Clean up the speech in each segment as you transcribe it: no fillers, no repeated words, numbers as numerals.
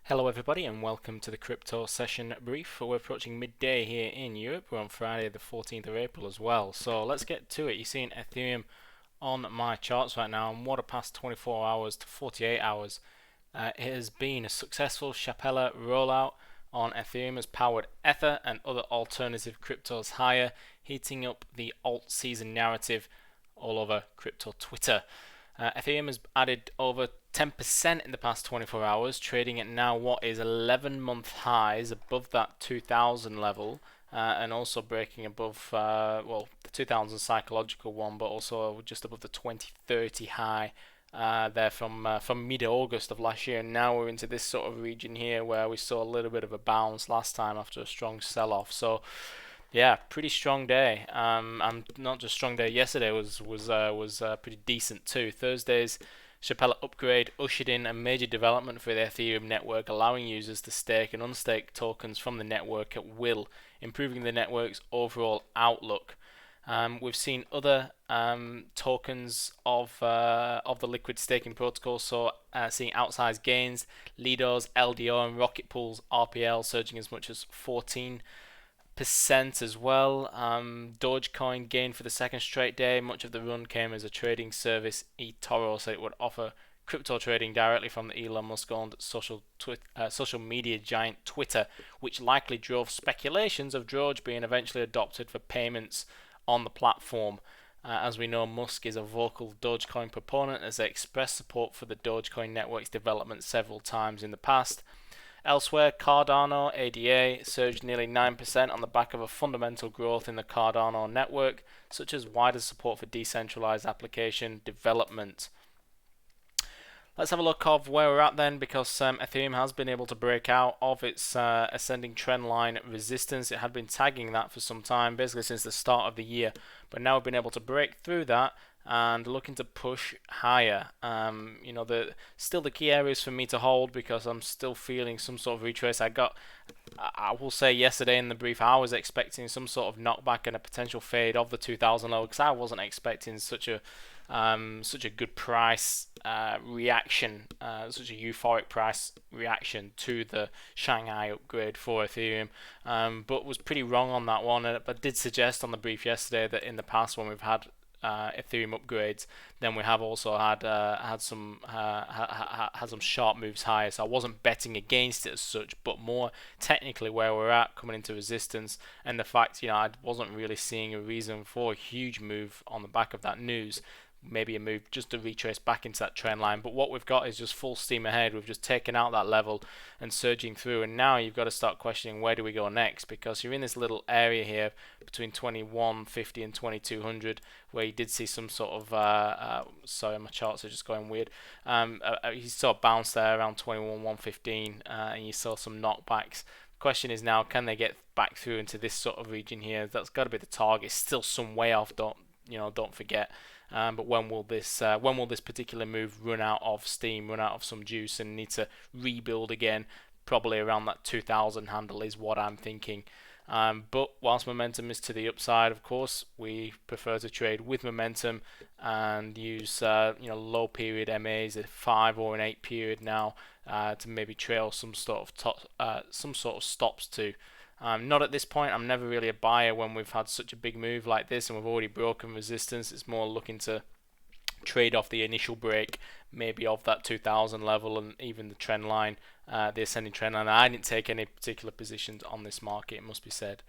Hello everybody and welcome to the crypto session brief. We're approaching midday here in Europe. We're on Friday the 14th of April as well. So let's get to it. You're seeing Ethereum on my charts right now, and what a past 24 hours to 48 hours. It has been a successful Chapella rollout on Ethereum, has powered Ether and other alternative cryptos higher, heating up the alt season narrative all over crypto Twitter. Ethereum has added over 10% in the past 24 hours, trading at now what is 11-month highs above that 2000 level, and also breaking above, the 2000 psychological one, but also just above the 2030 high there from mid-August of last year. And now we're into this sort of region here where we saw a little bit of a bounce last time after a strong sell-off. Yeah, pretty strong day. And not just strong day. Yesterday was pretty decent too. Thursday's Chapella upgrade ushered in a major development for the Ethereum network, allowing users to stake and unstake tokens from the network at will, improving the network's overall outlook. We've seen other tokens of the liquid staking protocol, so seeing outsized gains, Lido's, LDO, and Rocket Pool's RPL surging as much as 14% as well. Dogecoin gained for the second straight day. Much of the run came as a trading service. eToro said it would offer crypto trading directly from the Elon Musk-owned social media giant Twitter, which likely drove speculations of Doge being eventually adopted for payments on the platform. As we know, Musk is a vocal Dogecoin proponent, as they expressed support for the Dogecoin network's development several times in the past. Elsewhere, Cardano ADA surged nearly 9% on the back of a fundamental growth in the Cardano network, such as wider support for decentralized application development. Let's have a look of where we're at then, because Ethereum has been able to break out of its ascending trend line resistance. It had been tagging that for some time, basically since the start of the year, but now we've been able to break through that and looking to push higher. Still the key areas for me to hold, because I'm still feeling some sort of retrace. I will say yesterday in the brief, I was expecting some sort of knockback and a potential fade of the 2000 level, because I wasn't expecting such a good price reaction, such a euphoric price reaction to the Shanghai upgrade for Ethereum, but was pretty wrong on that one. But did suggest on the brief yesterday that in the past, when we've had Ethereum upgrades, then we have also had some sharp moves higher. So I wasn't betting against it as such, but more technically where we're at coming into resistance, and the fact I wasn't really seeing a reason for a huge move on the back of that news. Maybe a move just to retrace back into that trend line, but what we've got is just full steam ahead. We've just taken out that level and surging through, and now you've got to start questioning where do we go next, because you're in this little area here between 2150 and 2200 where you did see some sort of sorry, my charts are just going weird. You saw a bounce there around 21,115, and you saw some knockbacks. Question is now, can they get back through into this sort of region here? That's got to be the target. Still some way off, don't forget. But when will this particular move run out of steam, run out of some juice, and need to rebuild again? Probably around that 2000 handle is what I'm thinking. But whilst momentum is to the upside, of course, we prefer to trade with momentum and use low period MAs, a 5 or an 8 period now, to maybe trail some sort of stops to. Not at this point. I'm never really a buyer when we've had such a big move like this and we've already broken resistance. It's more looking to trade off the initial break, maybe of that 2000 level and even the trend line, the ascending trend line. I didn't take any particular positions on this market, it must be said.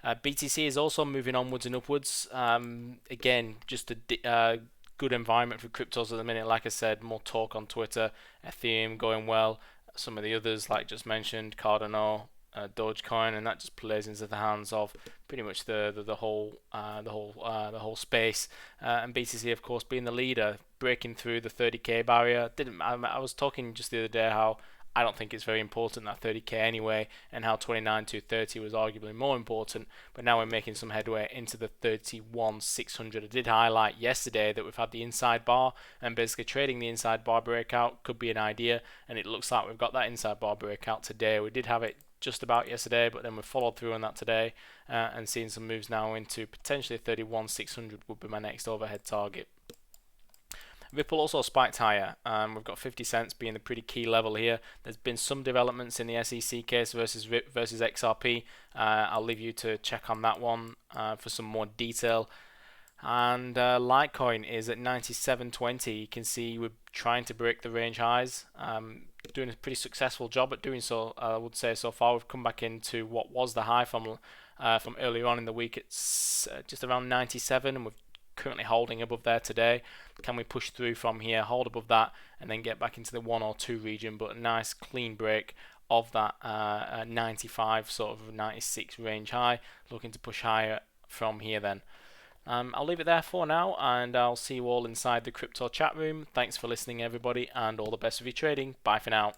BTC is also moving onwards and upwards. Again, just a good environment for cryptos at the minute. Like I said, more talk on Twitter, Ethereum going well. Some of the others, like just mentioned, Cardano, Dogecoin, and that just plays into the hands of pretty much the whole space. And BTC, of course, being the leader, breaking through the 30k barrier. I was talking just the other day how I don't think it's very important, that 30k anyway, and how 29 to 30 was arguably more important. But now we're making some headway into the 31,600. I did highlight yesterday that we've had the inside bar, and basically trading the inside bar breakout could be an idea, and it looks like we've got that inside bar breakout today. We did have it just about yesterday, but then we followed through on that today, and seeing some moves now into potentially 31,600 would be my next overhead target. Ripple also spiked higher. We've got 50 cents being the pretty key level here. There's been some developments in the SEC case versus XRP. I'll leave you to check on that one for some more detail. And Litecoin is at 97.20. You can see we're trying to break the range highs. Doing a pretty successful job at doing so, I would say so far. We've come back into what was the high from earlier on in the week. It's just around 97, and we're currently holding above there today. Can we push through from here, hold above that, and then get back into the 1 or 2 region? But a nice clean break of that 95, sort of 96 range high. Looking to push higher from here then. I'll leave it there for now, and I'll see you all inside the crypto chat room. Thanks for listening, everybody, and all the best with your trading. Bye for now.